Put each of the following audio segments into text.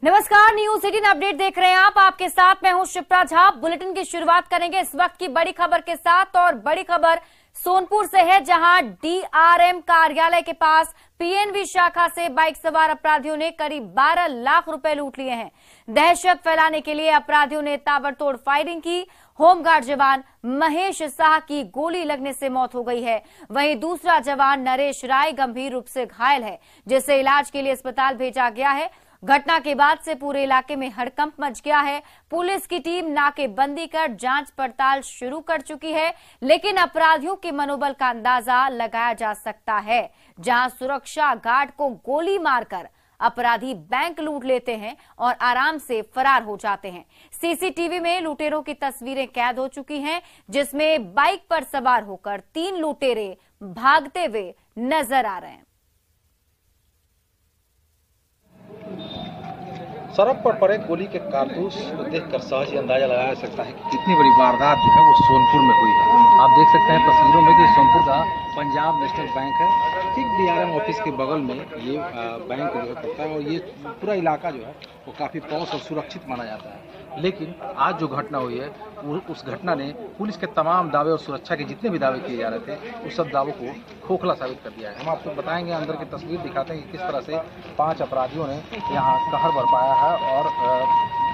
नमस्कार, news 18 update देख रहे हैं आप। आपके साथ मैं हूं शिप्रा झा। बुलेटिन की शुरुआत करेंगे इस वक्त की बड़ी खबर के साथ और बड़ी खबर सोनपुर से है, जहां डीआरएम कार्यालय के पास पीएनबी शाखा से बाइक सवार अपराधियों ने करीब 12 लाख रुपए लूट लिए हैं। दहशत फैलाने के लिए अपराधियों ने ताबड़तोड़ फायरिंग की। होमगार्ड जवान महेश शाह की गोली लगने से मौत हो गई है। वहीं दूसरा जवान नरेश राय गंभीर रूप से घायल है, जिसे इलाज के लिए अस्पताल भेजा गया है। घटना के बाद से पूरे इलाके में हड़कंप मच गया है। पुलिस की टीम नाकेबंदी कर जांच पड़ताल शुरू कर चुकी है, लेकिन अपराधियों के मनोबल का अंदाजा लगाया जा सकता है। जहां सुरक्षा गार्ड को गोली मारकर अपराधी बैंक लूट लेते हैं और आराम से फरार हो जाते हैं। सीसीटीवी में लुटेरों की तस्वीरें कैद हो चुकी हैं, जिसमें बाइक पर सवार होकर 3 लुटेरे भागते हुए नजर आ रहे हैं। सड़क पर पड़े गोली के कारतूस देखकर सहज ही अंदाजा लगाया जा सकता है कि कितनी बड़ी वारदात जो है वो सोनपुर में हुई है। आप देख सकते हैं तस्वीरों में कि सोनपुर का पंजाब नेशनल बैंक है। ठीक डीआरएम ऑफिस के बगल में ये बैंक जो है पड़ता है और ये पूरा इलाका जो है वो काफ़ी पॉश और सुरक्षित माना जाता है। लेकिन आज जो घटना हुई है उस घटना ने पुलिस के तमाम दावे और सुरक्षा के जितने भी दावे किए जा रहे थे उस सब दावों को खोखला साबित कर दिया है। हम आपको बताएंगे, अंदर की तस्वीर दिखाते हैं कि किस तरह से 5 अपराधियों ने यहाँ कहर बरपाया है और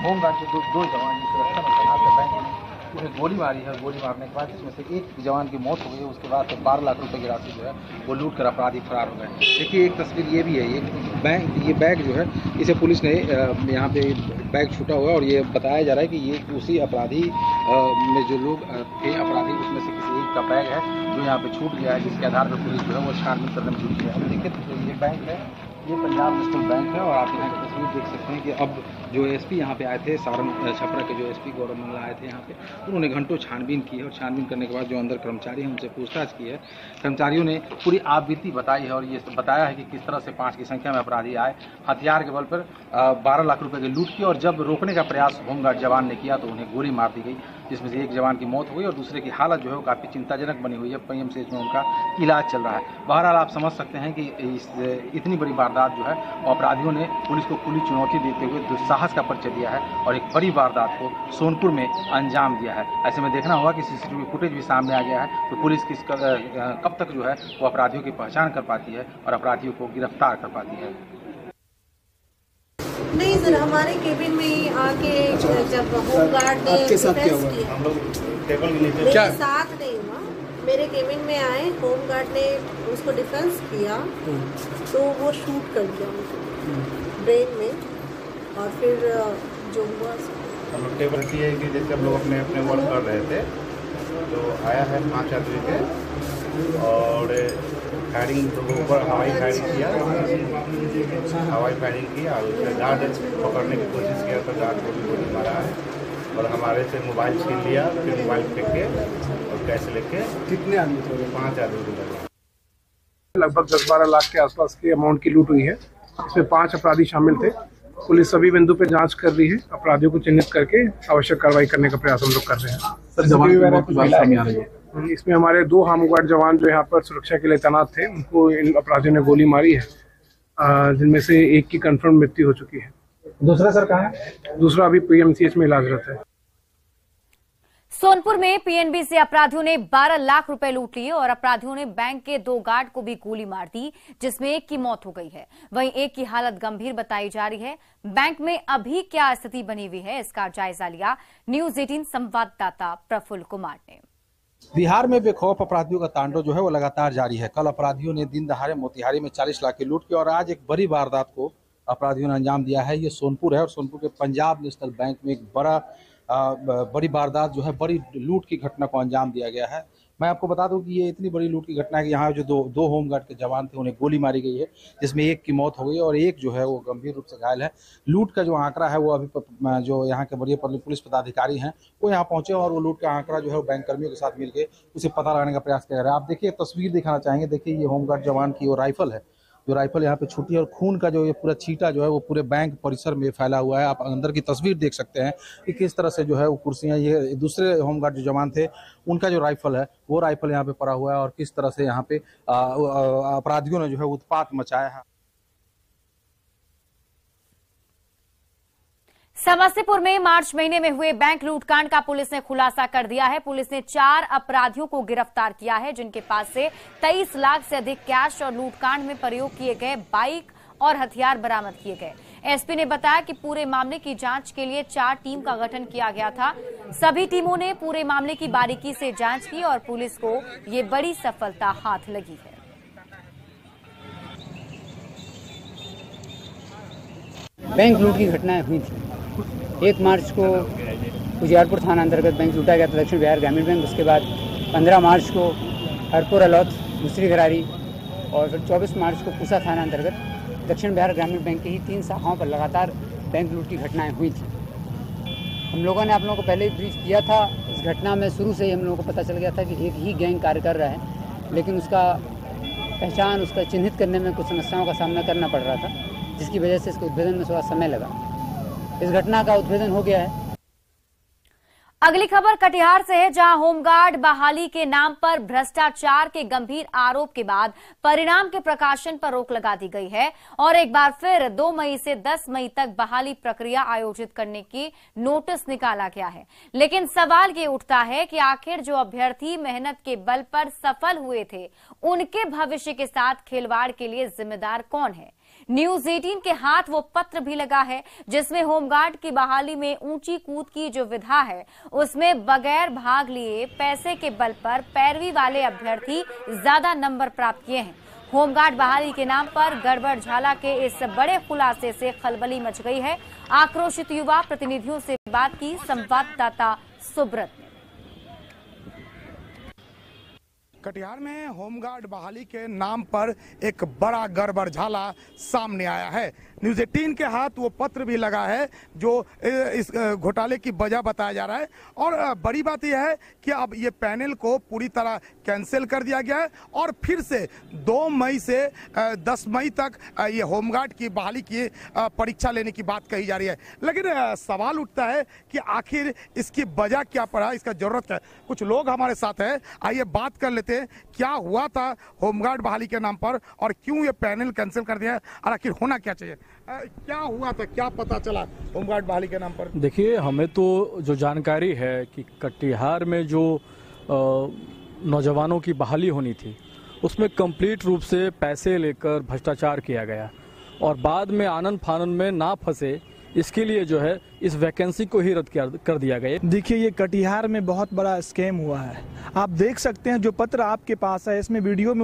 होमगार्ड के दो जवान सुरक्षा में तैनात है बैंक में उन्हें गोली मारी है। गोली मारने के बाद जिसमें से एक जवान की मौत हो गई है। उसके बाद 12 लाख रुपए की राशि जो है वो लूट कर अपराधी फरार हो गए। देखिए एक तस्वीर ये भी है, ये बैग जो है इसे पुलिस ने यहाँ पे बैग छूटा हुआ है और ये बताया जा रहा है कि ये उसी अपराधी में जो लोग थे अपराधी उसमें से किसी एक का बैग है जो यहाँ पे छूट गया है, जिसके आधार पर पुलिस जो है वो छानबीन करने में जुटी है। अब देखिए ये बैंक है, ये पंजाब नेशनल बैंक है और आप यहाँ की तस्वीर देख सकते हैं कि अब जो एसपी यहाँ पे आए थे, सारण छपरा के जो एसपी गौरव मंगला आए थे यहाँ पे, उन्होंने घंटों छानबीन की है और छानबीन करने के बाद जो अंदर कर्मचारी हैं उनसे पूछताछ की है। कर्मचारियों ने पूरी आपबीती बताई है और ये बताया है कि किस तरह से 5 की संख्या में अपराधी आए, हथियार के बल पर 12 लाख रुपए की लूट की और जब रोकने का प्रयास होमगार्ड जवान ने किया तो उन्हें गोली मार दी गई, जिसमें से एक जवान की मौत हो गई और दूसरे की हालत जो है वो काफ़ी चिंताजनक बनी हुई है। पीएमसीएच में उनका इलाज चल रहा है। बहरहाल आप समझ सकते हैं कि इतनी बड़ी वारदात जो है अपराधियों ने पुलिस को खुली चुनौती देते हुए दुस्साहस का परिचय दिया है और एक बड़ी वारदात को सोनपुर में अंजाम दिया है। ऐसे में देखना होगा कि सीसीटीवी फुटेज भी सामने आ गया है तो पुलिस कब तक जो है वो अपराधियों की पहचान कर पाती है और अपराधियों को गिरफ्तार कर पाती है। नहीं सर, हमारे केबिन में आके जब होमगार्ड ने डिफेंस किया, हम लोग टेबल के नीचे मेरे साथ नहीं हुआ, मेरे केबिन में आए, होमगार्ड ने उसको डिफेंस किया तो वो शूट कर दिया मुझे ब्रेन में और फिर जो हुआ हम लोग टेबल की है कि जैसे हम लोग अपने अपने वर्क कर रहे थे तो आया है 5 आदमी के और फायरिंग तो ऊपर हवाई फायरिंग किया और उसने गार्ड पकड़ने की कोशिश किया तो गार्ड को भी गोली मारा है और हमारे से मोबाइल छीन लिया, फिर मोबाइल फेंक के और कैश लेके। कितने आदमी थे? 5 आदमी को लगा। लगभग 10-12 लाख के आसपास की अमाउंट की लूट हुई है। इसमें 5 अपराधी शामिल थे। पुलिस सभी बिंदु पे जांच कर रही है। अपराधियों को चिन्हित करके आवश्यक कार्रवाई करने का प्रयास हम लोग कर रहे हैं। इसमें हमारे 2 होमगार्ड जवान जो यहाँ पर सुरक्षा के लिए तैनात थे, उनको इन अपराधियों ने गोली मारी है, जिनमें से एक की कंफर्म मृत्यु हो चुकी है। दूसरा सर कहाँ है? दूसरा अभी पीएमसीएच में इलाजरत है। सोनपुर में पीएनबी से अपराधियों ने 12 लाख रुपए लूट लिए और अपराधियों ने बैंक के 2 गार्ड को भी गोली मार दी, जिसमें एक की मौत हो गई है। वहीं एक की हालत गंभीर बताई जा रही है। बैंक में अभी क्या स्थिति बनी हुई है, इसका जायजा लिया न्यूज 18 संवाददाता प्रफुल्ल कुमार ने। बिहार में बेखौफ अपराधियों का तांडव जो है वो लगातार जारी है। कल अपराधियों ने दिन दहाड़े मोतिहारी में 40 लाख की लूट की और आज एक बड़ी वारदात को अपराधियों ने अंजाम दिया है। ये सोनपुर है और सोनपुर के पंजाब नेशनल बैंक में एक बड़ी वारदात जो है, बड़ी लूट की घटना को अंजाम दिया गया है। मैं आपको बता दूं कि ये इतनी बड़ी लूट की घटना है कि यहाँ जो दो होमगार्ड के जवान थे उन्हें गोली मारी गई है, जिसमें एक की मौत हो गई और एक जो है वो गंभीर रूप से घायल है। लूट का जो आंकड़ा है वो अभी जो यहाँ के बड़े पुलिस पदाधिकारी हैं वो यहाँ पहुंचे और वो लूट का आंकड़ा जो है वो बैंक कर्मियों के साथ मिलकर उसे पता लगाने का प्रयास किया जा रहा है। आप देखिए तस्वीर दिखाना चाहेंगे, देखिए ये होमगार्ड जवान की वो राइफल है, जो राइफल यहाँ पे छूटी है और खून का जो ये पूरा छींटा जो है वो पूरे बैंक परिसर में फैला हुआ है। आप अंदर की तस्वीर देख सकते हैं कि किस तरह से जो है वो कुर्सियाँ, ये दूसरे होमगार्ड जो जवान थे उनका जो राइफल है वो राइफल यहाँ पे पड़ा हुआ है और किस तरह से यहाँ पे अपराधियों ने जो है उत्पात मचाया है। समस्तीपुर में मार्च महीने में हुए बैंक लूटकांड का पुलिस ने खुलासा कर दिया है। पुलिस ने 4 अपराधियों को गिरफ्तार किया है, जिनके पास से 23 लाख से अधिक कैश और लूटकांड में प्रयोग किए गए बाइक और हथियार बरामद किए गए। एसपी ने बताया कि पूरे मामले की जांच के लिए 4 टीम का गठन किया गया था। सभी टीमों ने पूरे मामले की बारीकी से जांच की और पुलिस को ये बड़ी सफलता हाथ लगी है। बैंक लूट की घटनाएं हुई थी। 1 मार्च को उजियारपुर थाना अंतर्गत बैंक लूटा गया था, दक्षिण बिहार ग्रामीण बैंक। उसके बाद 15 मार्च को हरपुर अलौथ दूसरी घरारी और फिर 24 मार्च को पूसा थाना अंतर्गत दक्षिण बिहार ग्रामीण बैंक की ही 3 शाखाओं पर लगातार बैंक लूट की घटनाएं हुई थी। हम लोगों ने आप लोगों को पहले ही ब्रीफ किया था। इस घटना में शुरू से ही हम लोगों को पता चल गया था कि एक ही गैंग कार्य कर रहा है, लेकिन उसका पहचान, उसका चिन्हित करने में कुछ समस्याओं का सामना करना पड़ रहा था, जिसकी वजह से इसके उद्भेदन में थोड़ा समय लगा। इस घटना का उद्भेदन हो गया है। अगली खबर कटिहार से है, जहां होमगार्ड बहाली के नाम पर भ्रष्टाचार के गंभीर आरोप के बाद परिणाम के प्रकाशन पर रोक लगा दी गई है और एक बार फिर 2 मई से 10 मई तक बहाली प्रक्रिया आयोजित करने की नोटिस निकाला गया है। लेकिन सवाल ये उठता है कि आखिर जो अभ्यर्थी मेहनत के बल पर सफल हुए थे, उनके भविष्य के साथ खिलवाड़ के लिए जिम्मेदार कौन है? न्यूज 18 के हाथ वो पत्र भी लगा है, जिसमें होमगार्ड की बहाली में ऊंची कूद की जो विधा है, उसमें बगैर भाग लिए पैसे के बल पर पैरवी वाले अभ्यर्थी ज्यादा नंबर प्राप्त किए हैं। होमगार्ड बहाली के नाम पर गड़बड़ झाला के इस बड़े खुलासे से खलबली मच गई है। आक्रोशित युवा प्रतिनिधियों से बात की संवाददाता सुब्रत ने। कटिहार में होमगार्ड बहाली के नाम पर एक बड़ा गड़बड़ झाला सामने आया है। न्यूज 18 के हाथ वो पत्र भी लगा है जो इस घोटाले की वजह बताया जा रहा है। और बड़ी बात यह है कि अब ये पैनल को पूरी तरह कैंसिल कर दिया गया है और फिर से 2 मई से 10 मई तक ये होमगार्ड की बहाली की परीक्षा लेने की बात कही जा रही है। लेकिन सवाल उठता है कि आखिर इसकी वजह क्या पड़ा, इसका जरूरत क्या है। कुछ लोग हमारे साथ हैं, आइए बात कर लेते हैं क्या हुआ था होमगार्ड बहाली के नाम पर और क्यों ये पैनल कैंसिल कर दिया और आखिर होना क्या चाहिए। क्या हुआ था, क्या पता चला होमगार्ड बहाली के नाम पर? देखिए, हमें तो जो जानकारी है कि कटिहार में जो नौजवानों की बहाली होनी थी, उसमें कंप्लीट रूप से पैसे लेकर भ्रष्टाचार किया गया और बाद में आनन फानन में ना फंसे, इसके लिए जो है इस वैकेंसी को ही रद्द कर दिया गया। देखिए, ये कटिहार में बहुत बड़ा स्कैम हुआ है। आप देख सकते हैं जो पत्र आपके पास है, इसमें वीडियो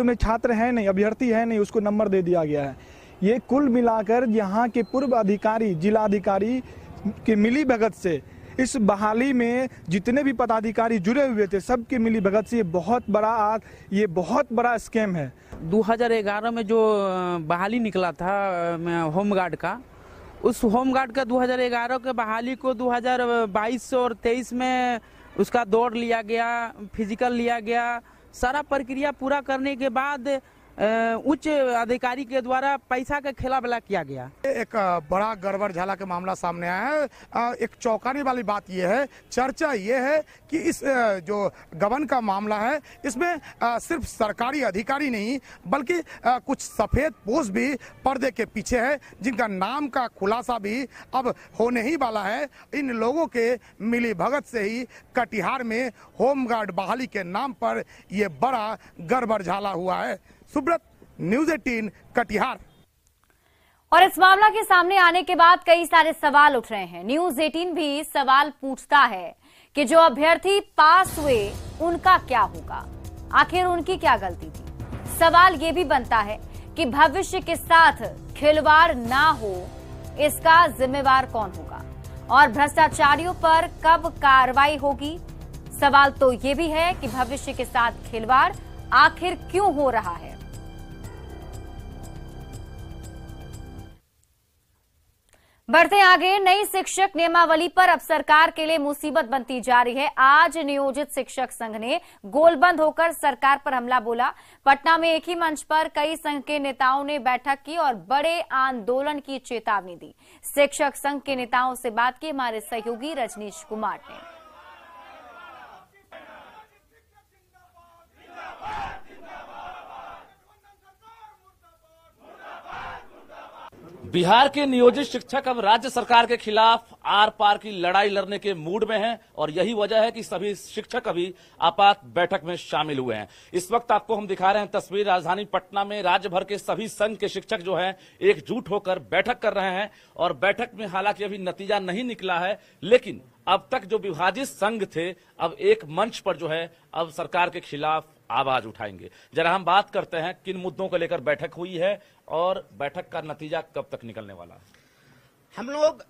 में छात्र है नहीं, अभ्यर्थी है नहीं, उसको नंबर दे दिया गया है। ये कुल मिलाकर यहाँ के पूर्व अधिकारी, जिलाधिकारी के मिली भगत से इस बहाली में जितने भी पदाधिकारी जुड़े हुए थे, सबके मिली भगत से ये बहुत बड़ा स्कैम है। 2011 में जो बहाली निकला था होमगार्ड का, उस होमगार्ड का 2011 के बहाली को 2022 और 23 में उसका दौड़ लिया गया, फिजिकल लिया गया। सारा प्रक्रिया पूरा करने के बाद उच्च अधिकारी के द्वारा पैसा का खेलाबला किया गया। एक बड़ा गड़बड़ झाला का मामला सामने आया है। एक चौंकाने वाली बात यह है, चर्चा यह है कि इस जो गबन का मामला है, इसमें सिर्फ सरकारी अधिकारी नहीं बल्कि कुछ सफेद पोस्ट भी पर्दे के पीछे है, जिनका नाम का खुलासा भी अब होने ही वाला है। इन लोगों के मिली भगत से ही कटिहार में होमगार्ड बहाली के नाम पर यह बड़ा गड़बड़ झाला हुआ है। सुब्रत, न्यूज 18 कटिहार। और इस मामला के सामने आने के बाद कई सारे सवाल उठ रहे हैं। न्यूज 18 भी सवाल पूछता है कि जो अभ्यर्थी पास हुए उनका क्या होगा, आखिर उनकी क्या गलती थी। सवाल ये भी बनता है कि भविष्य के साथ खिलवाड़ ना हो, इसका जिम्मेवार कौन होगा और भ्रष्टाचारियों पर कब कार्रवाई होगी। सवाल तो ये भी है कि भविष्य के साथ खिलवाड़ आखिर क्यों हो रहा है। बढ़ते आगे, नई शिक्षक नियमावली पर अब सरकार के लिए मुसीबत बनती जा रही है। आज नियोजित शिक्षक संघ ने गोलबंद होकर सरकार पर हमला बोला। पटना में एक ही मंच पर कई संघ के नेताओं ने बैठक की और बड़े आंदोलन की चेतावनी दी। शिक्षक संघ के नेताओं से बात की हमारे सहयोगी रजनीश कुमार ने। बिहार के नियोजित शिक्षक अब राज्य सरकार के खिलाफ आर पार की लड़ाई लड़ने के मूड में हैं और यही वजह है कि सभी शिक्षक अभी आपात बैठक में शामिल हुए हैं। इस वक्त आपको हम दिखा रहे हैं तस्वीर, राजधानी पटना में राज्य भर के सभी संघ के शिक्षक जो हैं एकजुट होकर बैठक कर रहे हैं और बैठक में हालांकि अभी नतीजा नहीं निकला है, लेकिन अब तक जो विभाजित संघ थे अब एक मंच पर जो है अब सरकार के खिलाफ आवाज उठाएंगे। जरा हम बात करते हैं किन मुद्दों को लेकर बैठक हुई है और बैठक का नतीजा कब तक निकलने वाला है। हम लोग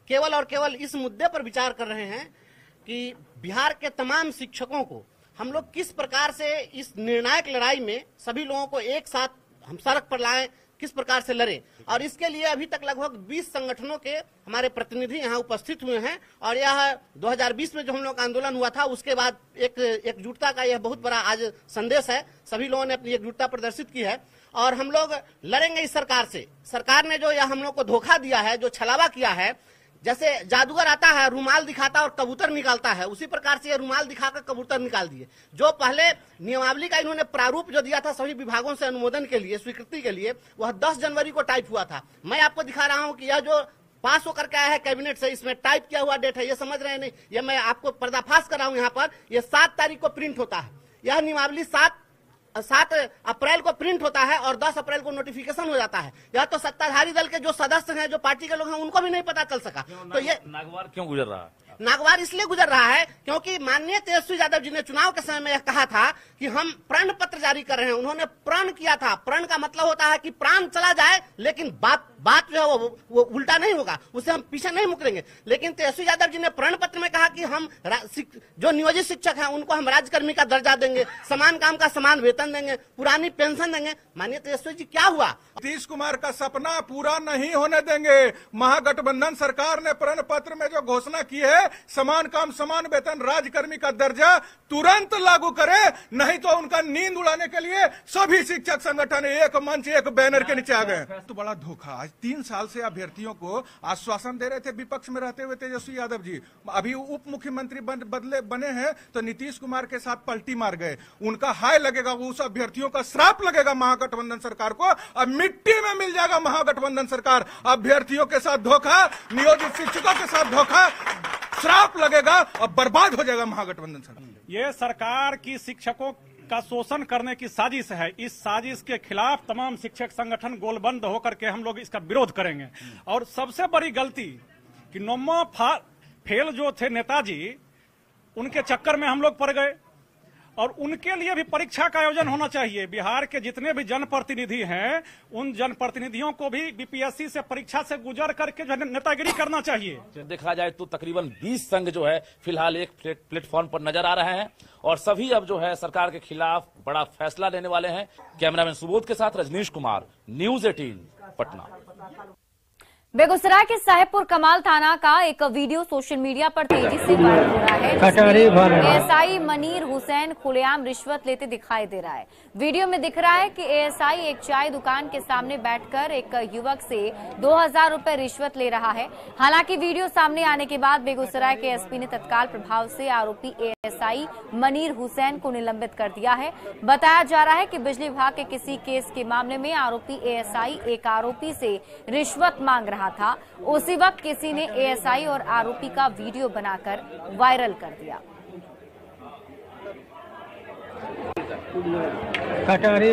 केवल और केवल इस मुद्दे पर विचार कर रहे हैं कि बिहार के तमाम शिक्षकों को हम लोग किस प्रकार से इस निर्णायक लड़ाई में सभी लोगों को एक साथ हम सड़क पर लाएं, किस प्रकार से लड़ें। और इसके लिए अभी तक लगभग 20 संगठनों के हमारे प्रतिनिधि यहाँ उपस्थित हुए हैं और यह 2020 में जो हम लोग का आंदोलन हुआ था उसके बाद एकजुटता का यह बहुत बड़ा आज संदेश है। सभी लोगों ने अपनी एकजुटता प्रदर्शित की है और हम लोग लड़ेंगे इस सरकार से। सरकार ने जो यह हम लोग को धोखा दिया है, जो छलावा किया है, जैसे जादूगर आता है रुमाल दिखाता और कबूतर निकालता है, उसी प्रकार से ये रुमाल दिखाकर कबूतर निकाल दिए। जो पहले नियमावली का इन्होंने प्रारूप जो दिया था सभी विभागों से अनुमोदन के लिए, स्वीकृति के लिए, वह 10 जनवरी को टाइप हुआ था। मैं आपको दिखा रहा हूं कि यह जो पास होकर के आया है कैबिनेट से, इसमें टाइप किया हुआ डेट है, ये समझ रहे हैं नहीं, ये मैं आपको पर्दाफाश कर रहा हूं यहाँ पर। यह 7 तारीख को प्रिंट होता है, यह नियमावली 7 अप्रैल को प्रिंट होता है और 10 अप्रैल को नोटिफिकेशन हो जाता है। यह तो सत्ताधारी दल के जो सदस्य हैं, जो पार्टी के लोग हैं, उनको भी नहीं पता चल सका। तो ये नागवार क्यों गुजर रहा है? नागवार इसलिए गुजर रहा है क्योंकि माननीय तेजस्वी यादव जी ने चुनाव के समय में यह कहा था कि हम प्रण पत्र जारी कर रहे हैं। उन्होंने प्रण किया था। प्रण का मतलब होता है कि प्राण चला जाए लेकिन बात जो है वो उल्टा नहीं होगा, उससे हम पीछे नहीं मुकरेंगे। लेकिन तेजस्वी यादव जी ने प्रण पत्र में कहा कि हम जो नियोजित शिक्षक हैं उनको हम राज्यकर्मी का दर्जा देंगे, समान काम का समान वेतन देंगे, पुरानी पेंशन देंगे। माननीय तेजस्वी जी क्या हुआ? नीतीश कुमार का सपना पूरा नहीं होने देंगे। महागठबंधन सरकार ने प्रण पत्र में जो घोषणा की है, समान काम समान वेतन, राज्यकर्मी का दर्जा तुरंत लागू करे, नहीं तो उनका नींद उड़ाने के लिए सभी शिक्षक संगठन एक मंच एक बैनर के नीचे आ गए। तो बड़ा धोखा। आज 3 साल से अभ्यर्थियों को आश्वासन दे रहे थे विपक्ष में रहते हुए तेजस्वी यादव जी, अभी उप मुख्यमंत्री बने हैं तो नीतीश कुमार के साथ पलटी मार गए। उनका हाय लगेगा, उस अभ्यर्थियों का श्राप लगेगा महागठबंधन सरकार को। अब मिट्टी में मिल जाएगा महागठबंधन सरकार। अभ्यर्थियों के साथ धोखा, नियोजित शिक्षकों के साथ धोखा, श्राप लगेगा और बर्बाद हो जाएगा महागठबंधन सरकार। ये सरकार की शिक्षकों का शोषण करने की साजिश है। इस साजिश के खिलाफ तमाम शिक्षक संगठन गोलबंद होकर के हम लोग इसका विरोध करेंगे। और सबसे बड़ी गलती कि नौमा फेल जो थे नेताजी, उनके चक्कर में हम लोग पड़ गए और उनके लिए भी परीक्षा का आयोजन होना चाहिए। बिहार के जितने भी जनप्रतिनिधि हैं उन जनप्रतिनिधियों को भी बीपीएससी से परीक्षा से गुजर करके जो नेतागिरी करना चाहिए। देखा जाए तो तकरीबन 20 संघ जो है फिलहाल एक प्लेटफॉर्म पर नजर आ रहे हैं और सभी अब जो है सरकार के खिलाफ बड़ा फैसला लेने वाले हैं। कैमरामैन सुबोध के साथ रजनीश कुमार, न्यूज 18 पटना। बेगूसराय के साहेबपुर कमाल थाना का एक वीडियो सोशल मीडिया पर तेजी से वायरल हो रहा है। एएसआई मनीर हुसैन खुलेआम रिश्वत लेते दिखाई दे रहा है। वीडियो में दिख रहा है कि एएसआई एक चाय दुकान के सामने बैठकर एक युवक से 2000 रुपए रिश्वत ले रहा है। हालांकि वीडियो सामने आने के बाद बेगूसराय के एसपी ने तत्काल प्रभाव से आरोपी एएसआई मनीर हुसैन को निलंबित कर दिया है। बताया जा रहा है कि बिजली विभाग के किसी केस के मामले में आरोपी एएसआई एक आरोपी से रिश्वत मांग रहा था। उसी वक्त किसी ने एएसआई और आरोपी का वीडियो बनाकर वायरल कर दिया। कटारी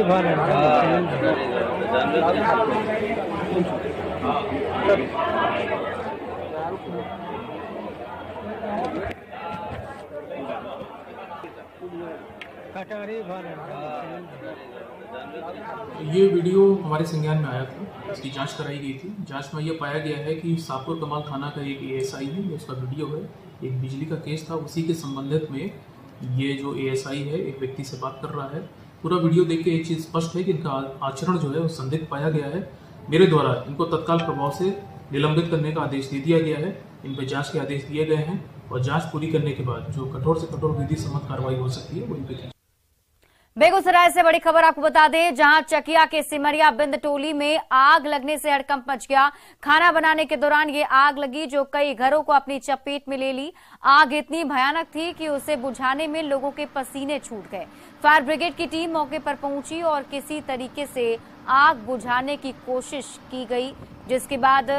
ये वीडियो हमारे संज्ञान में आया था, इसकी जांच कराई गई थी। जांच में यह पाया गया है कि साहपुर कमाल थाना का एक एएसआई है, उसका वीडियो है, एक बिजली का केस था, उसी के संबंधित में ये जो एएसआई है एक व्यक्ति से बात कर रहा है। पूरा वीडियो देख के एक चीज़ स्पष्ट है कि इनका आचरण जो है वो संदिग्ध पाया गया है। मेरे द्वारा इनको तत्काल प्रभाव से निलंबित करने का आदेश दे दिया गया है। इन पर जाँच के आदेश दिए गए हैं और जाँच पूरी करने के बाद जो कठोर से कठोर विधि सम्मत कार्रवाई हो सकती है वो इन पर। बेगूसराय से बड़ी खबर आपको बता दें, जहां चकिया के सिमरिया बिंद टोली में आग लगने से हड़कंप मच गया। खाना बनाने के दौरान ये आग लगी जो कई घरों को अपनी चपेट में ले ली। आग इतनी भयानक थी कि उसे बुझाने में लोगों के पसीने छूट गए। फायर ब्रिगेड की टीम मौके पर पहुंची और किसी तरीके से आग बुझाने की कोशिश की गई, जिसके बाद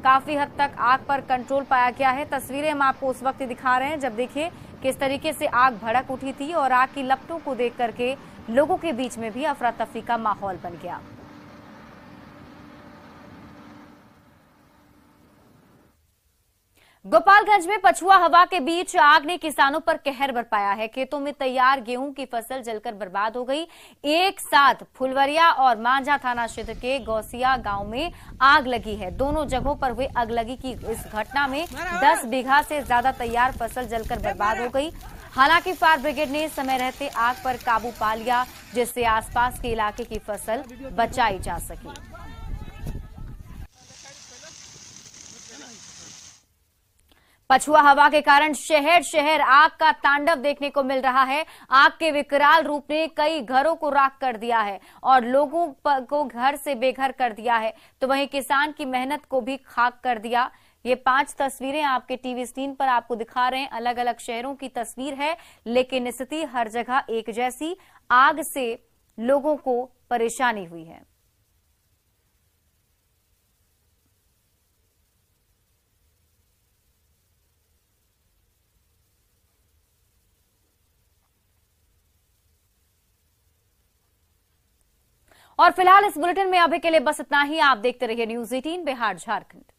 काफी हद तक आग पर कंट्रोल पाया गया है। तस्वीरें हम आपको उस वक्त दिखा रहे हैं जब देखिए किस तरीके से आग भड़क उठी थी और आग की लपटों को देख करके लोगों के बीच में भी अफरा तफरी का माहौल बन गया। गोपालगंज में पछुआ हवा के बीच आग ने किसानों पर कहर बरपाया है। खेतों में तैयार गेहूं की फसल जलकर बर्बाद हो गई। एक साथ फुलवरिया और मांझा थाना क्षेत्र के गौसिया गांव में आग लगी है। दोनों जगहों पर हुई अगलगी की इस घटना में 10 बीघा से ज्यादा तैयार फसल जलकर बर्बाद हो गई। हालांकि फायर ब्रिगेड ने समय रहते आग पर काबू पा लिया, जिससे आसपास के इलाके की फसल बचाई जा सकी। पछुआ हवा के कारण शहर शहर आग का तांडव देखने को मिल रहा है। आग के विकराल रूप ने कई घरों को राख कर दिया है और लोगों को घर से बेघर कर दिया है, तो वहीं किसान की मेहनत को भी खाक कर दिया। ये 5 तस्वीरें आपके टीवी स्क्रीन पर आपको दिखा रहे हैं। अलग अलग शहरों की तस्वीर है, लेकिन स्थिति हर जगह एक जैसी। आग से लोगों को परेशानी हुई है। और फिलहाल इस बुलेटिन में अभी के लिए बस इतना ही। आप देखते रहिए न्यूज़ 18 बिहार झारखंड।